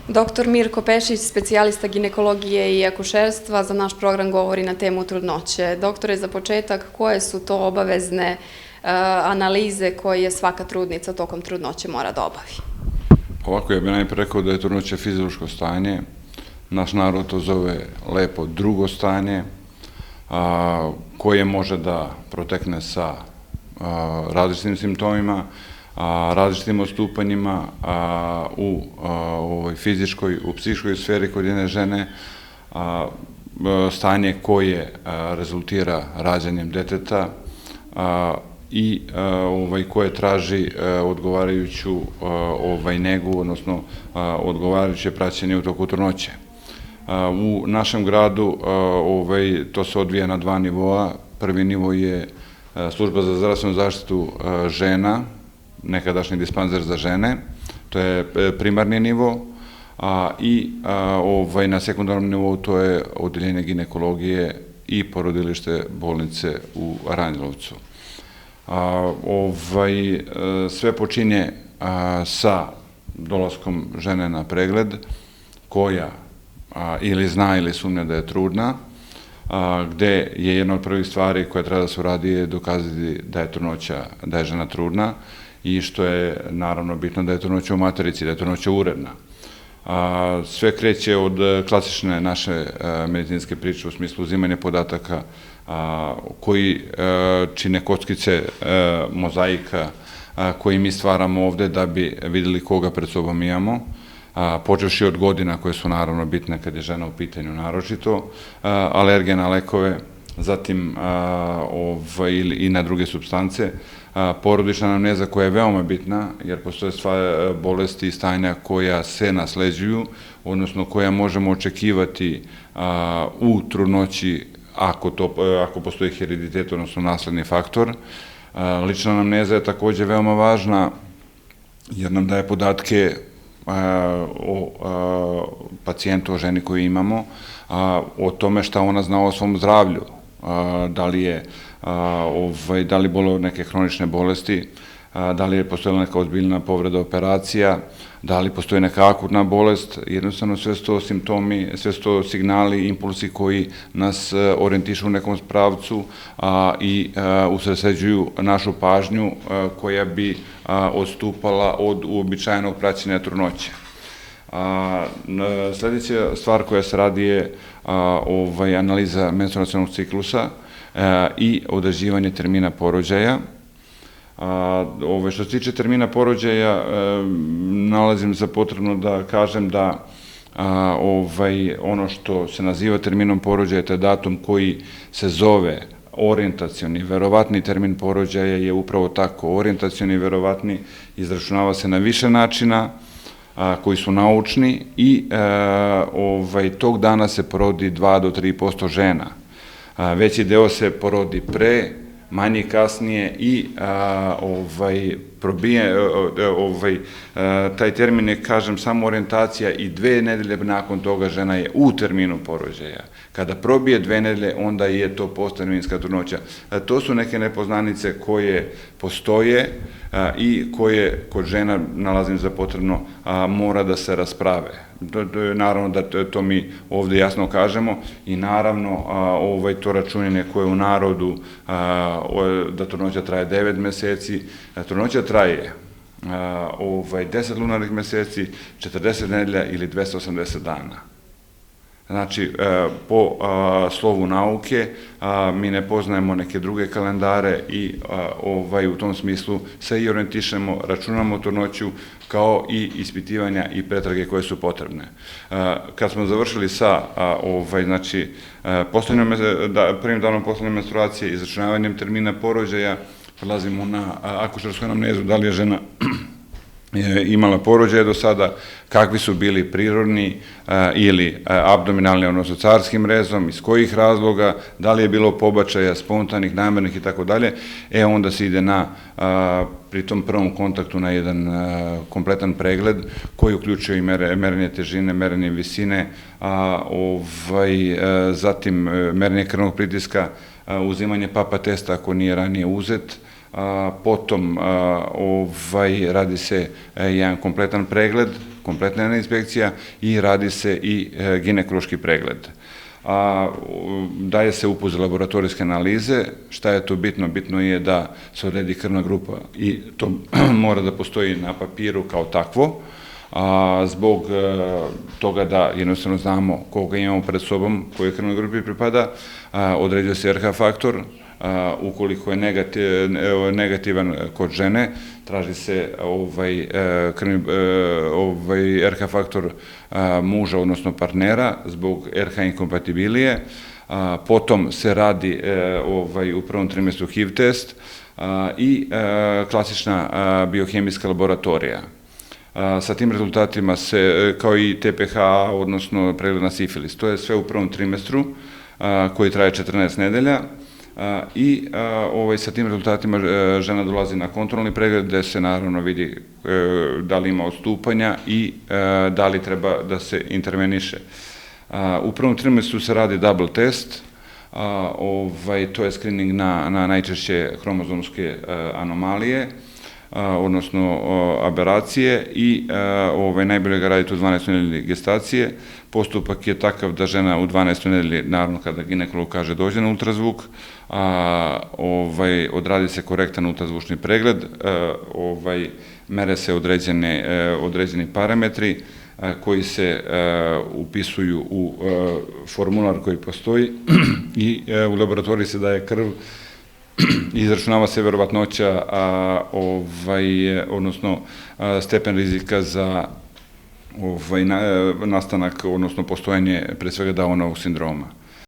Doktor Mirko Pešić, specijalista ginekologije i akušerstva, za naš program govori na temu trudnoće. Doktore, za početak, koje su to obavezne analize koje svaka trudnica tokom trudnoće mora da obavi? Ovako, ja bih najprej rekao da je trudnoća fiziološko stanje. Naš narod to zove lepo drugo stanje, koje može da protekne sa različitim simptomima, različitim odstupanjima u fizičkoj, u psihičkoj sferi kod jedne žene, stanje koje rezultira rađanjem deteta i koje traži odgovarajuću negu, odnosno odgovarajuće praćenje u toku trudnoće. U našem gradu to se odvija na dva nivoa. Prvi nivo je služba za zdravstvenu zaštitu žena, nekadašnji dispanzer za žene, to je primarni nivo, i na sekundarnom nivou to je odeljenje ginekologije i porodilište bolnice u Aranđelovcu. Sve počinje sa dolaskom žene na pregled, koja ili zna ili sumnja da je trudna, gde je jedna od prvih stvari koja treba da se uradi je dokazati da je žena trudna, i što je naravno bitno da je trudnoća u materici, da je trudnoća uredna. Sve kreće od klasične naše medicinske priče u smislu uzimanja podataka koji čine kockice mozaika koji mi stvaramo ovde da bi videli koga pred sobom imamo, počevši od godina koje su naravno bitne kad je žena u pitanju naročito, alergije na lekove, zatim i na druge supstance, porodična anamneza koja je veoma bitna, jer postoje bolesti i stanja koja se nasleđuju, odnosno koja možemo očekivati u trudnoći ako postoji hereditet, odnosno nasledni faktor. Lična anamneza je takođe veoma važna, jer nam daje podatke o pacijentu, o ženi koju imamo, o tome šta ona zna o svom zdravlju, da li boluje od neke hronične bolesti, da li je postojala neka ozbiljna povreda operacija, da li postoji neka akutna bolest. Jednostavno sve su to simptomi, sve su to signali, impulsi koji nas orijentišu u nekom pravcu i usredsređuju našu pažnju koja bi odstupala od uobičajenog praćenja trudnoće. Sledeća stvar koja se radi je analiza menstruacionog ciklusa i određivanje termina porođaja. Što se tiče termina porođaja, nalazim za potrebno da kažem da ono što se naziva terminom porođaja, to je datum koji se zove orijentacioni, verovatni termin porođaja je upravo tako, orijentacioni, verovatni, izračunava se na više načina koji su naučni i tog dana se porodi 2 do 3% žena. Veći deo se porodi pre, manji kasnije i taj termin je, kažem, samo orijentacija i 2 nedelje nakon toga žena je u terminu porođaja. Kada probije 2 nedelje, onda je to postterminska trudnoća. To su neke nepoznanice koje postoje i koje kod žena, nalazim za potrebno, mora da se rasprave. Naravno da to mi ovde jasno kažemo i naravno to računanje koje je u narodu da trudnoća traje 9 meseci, trudnoća traje 10 lunarnih meseci, 40 nedelja ili 280 dana. Znači, po slovu nauke, mi ne poznajemo neke druge kalendare i u tom smislu se i orijentišemo, računamo trudnoću kao i ispitivanja i pretrage koje su potrebne. Kad smo završili sa prvim danom poslednje menstruacije i izračunavanjem termina porođaja, prelazimo na akušersku anamnezu, da li je žena imala porođaje do sada, kakvi su bili prirodni ili abdominalni, odnosno carskim rezom, iz kojih razloga, da li je bilo pobačaja, spontanih, namernih i tako dalje, onda se ide pri tom prvom kontaktu na jedan kompletan pregled koji uključuje i merenje težine, merenje visine, zatim merenje krvnog pritiska, uzimanje papa testa ako nije ranije uzet, potom radi se jedan kompletan pregled, kompletna jedna inspekcija i radi se i ginekološki pregled. Daje se uput za laboratorijske analize. Šta je tu bitno? Bitno je da se odredi krvna grupa i to mora da postoji na papiru kao takvo, zbog toga da jednostavno znamo koga imamo pred sobom, koje krvnoj grupi pripada, određuje se RH faktor, ukoliko je negativan kod žene, traži se RH faktor muža, odnosno partnera, zbog RH inkompatibilije. Potom se radi u prvom trimestru HIV test i klasična biohemijska laboratorija. Sa tim rezultatima se, kao i TPH, odnosno pregled na sifilis, to je sve u prvom trimestru koji traje 14 nedelja. I sa tim rezultatima žena dolazi na kontrolni pregled gde se naravno vidi da li ima odstupanja i da li treba da se interveniše. U prvom trimestru se radi double test, to je screening na najčešće hromozomske anomalije, odnosno aberacije i najbolje ga raditi u 12. nedelji gestacije. Postupak je takav da žena u 12. nedelji, naravno kada ginekolog kaže dođe na ultrazvuk, odradi se korektan ultrazvučni pregled, mere se određeni parametri koji se upisuju u formular koji postoji i u laboratoriji se daje krv, izračunava se verovatnoća, odnosno stepen rizika za nastanak, odnosno postojanje pre svega Downovog sindroma.